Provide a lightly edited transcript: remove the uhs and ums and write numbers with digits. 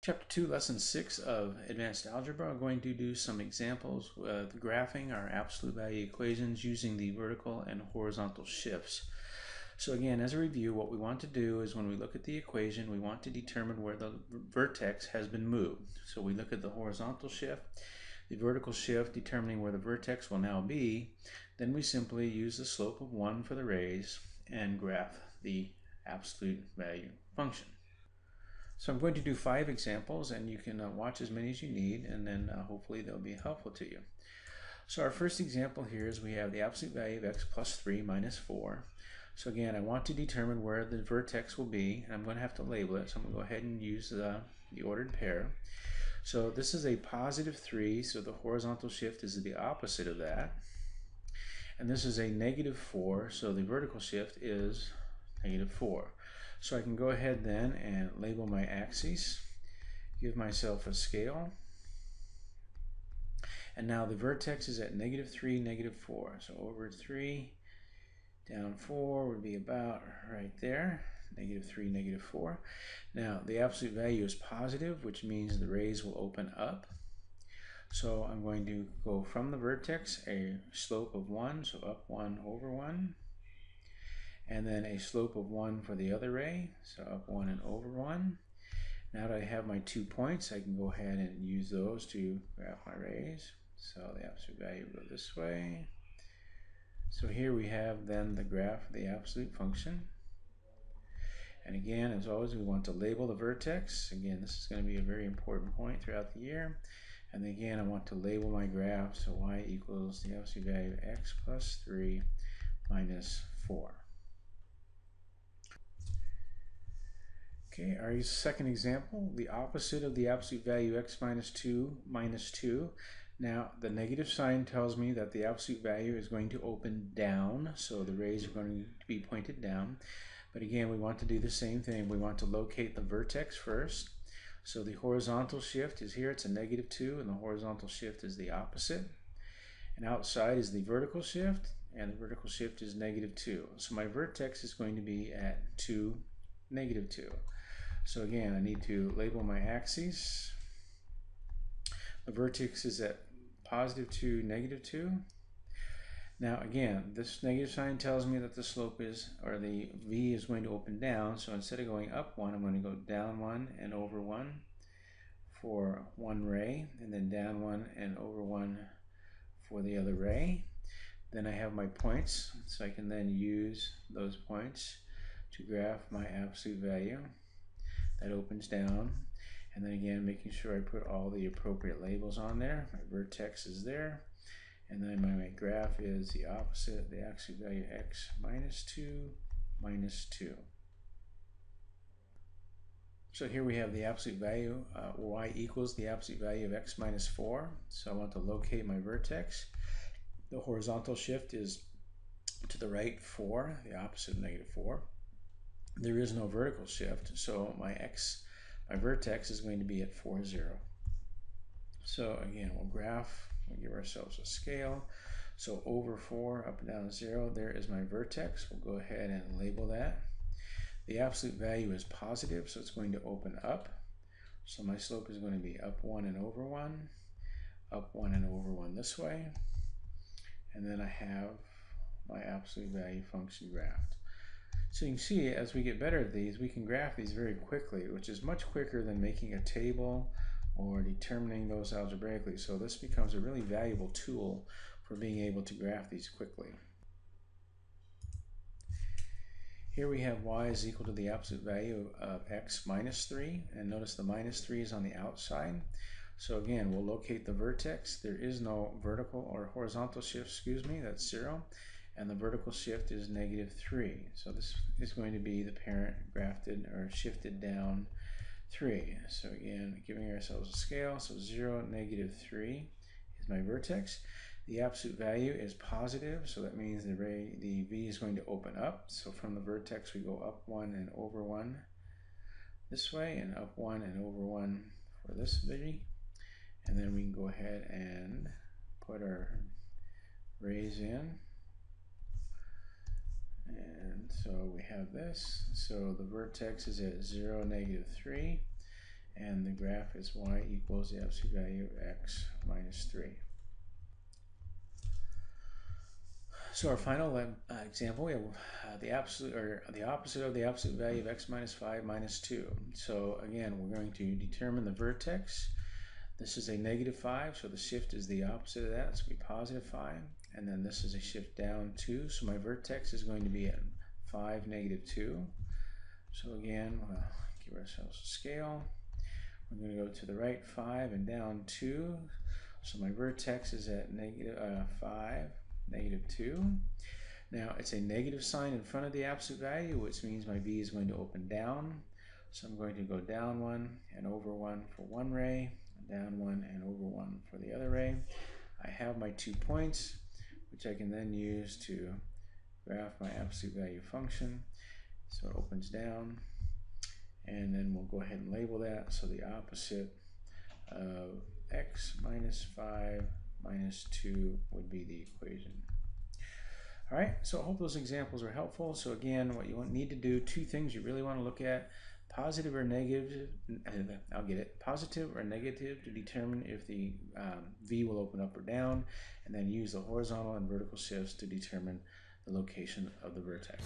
Chapter 2, Lesson 6 of Advanced Algebra. I'm going to do some examples with graphing our absolute value equations using the vertical and horizontal shifts. So again, as a review, what we want to do is when we look at the equation, we want to determine where the vertex has been moved. So we look at the horizontal shift, the vertical shift determining where the vertex will now be. Then we simply use the slope of 1 for the rays and graph the absolute value function. So I'm going to do 5 examples, and you can watch as many as you need, and then hopefully they'll be helpful to you. So our first example here is we have the absolute value of x plus 3 minus 4. So again, I want to determine where the vertex will be, and I'm going to have to label it. So I'm going to go ahead and use the ordered pair. So this is a positive 3, so the horizontal shift is the opposite of that. And this is a negative 4, so the vertical shift is negative 4. So I can go ahead then and label my axes, give myself a scale, and now the vertex is at negative 3, negative 4. So over 3, down 4 would be about right there, negative 3, negative 4. Now the absolute value is positive, which means the rays will open up. So I'm going to go from the vertex a slope of 1, so up 1 over 1. And then a slope of 1 for the other ray, so up 1 and over 1. Now that I have my 2 points, I can go ahead and use those to graph my rays. So the absolute value will go this way. So here we have then the graph of the absolute function. And again, as always, we want to label the vertex. Again, this is going to be a very important point throughout the year. And again, I want to label my graph, so y equals the absolute value of x plus 3 minus 4. Okay, our second example, the opposite of the absolute value x minus 2 minus 2. Now, the negative sign tells me that the absolute value is going to open down, so the rays are going to be pointed down. But again, we want to do the same thing. We want to locate the vertex first. So the horizontal shift is here, it's a negative 2, and the horizontal shift is the opposite. And outside is the vertical shift, and the vertical shift is negative 2. So my vertex is going to be at 2, negative 2. So again, I need to label my axes. The vertex is at positive 2, negative 2. Now again, this negative sign tells me that the slope is, or the V is going to open down. So instead of going up 1, I'm going to go down 1 and over 1 for one ray, and then down 1 and over 1 for the other ray. Then I have my points, so I can then use those points to graph my absolute value. That opens down, and then again making sure I put all the appropriate labels on there. My vertex is there, and then my graph is the opposite, the absolute value x minus 2 minus 2. So here we have the absolute value, y equals the absolute value of x minus 4. So I want to locate my vertex. The horizontal shift is to the right 4, the opposite of negative 4. There is no vertical shift, so my vertex is going to be at 4, 0. So again, we'll give ourselves a scale. So over 4, up and down 0, there is my vertex. We'll go ahead and label that. The absolute value is positive, so it's going to open up. So my slope is going to be up 1 and over 1, up 1 and over 1 this way. And then I have my absolute value function graphed. So you can see as we get better at these, we can graph these very quickly, which is much quicker than making a table or determining those algebraically. So this becomes a really valuable tool for being able to graph these quickly. Here we have y is equal to the absolute value of x minus 3, and notice the minus 3 is on the outside. So again, we'll locate the vertex. There is no vertical or horizontal shift, that's 0. And the vertical shift is negative 3. So this is going to be the parent grafted or shifted down 3. So again, giving ourselves a scale. So 0, negative 3 is my vertex. The absolute value is positive, so that means the V is going to open up. So from the vertex we go up 1 and over 1 this way, and up 1 and over 1 for this V. And then we can go ahead and put our rays in. And so we have this. So the vertex is at 0, negative 3. and the graph is y equals the absolute value of x minus 3. So our final example, we have the opposite of the absolute value of x minus 5 minus 2. So again, we're going to determine the vertex. This is a negative 5, so the shift is the opposite of that. It's going to be positive 5. And then this is a shift down 2, so my vertex is going to be at 5, negative 2. So again, we'll give ourselves a scale. We're going to go to the right 5 and down 2. So my vertex is at negative 5, negative 2. Now it's a negative sign in front of the absolute value, which means my V is going to open down. So I'm going to go down 1 and over 1 for one ray, down 1 and over 1 for the other ray. I have my 2 points, which I can then use to graph my absolute value function. So it opens down, and then we'll go ahead and label that. So the opposite of x minus 5 minus 2 would be the equation. All right, so I hope those examples are helpful. So again, what you need to do, 2 things you really want to look at: positive or negative, positive or negative to determine if the V will open up or down, and then use the horizontal and vertical shifts to determine the location of the vertex.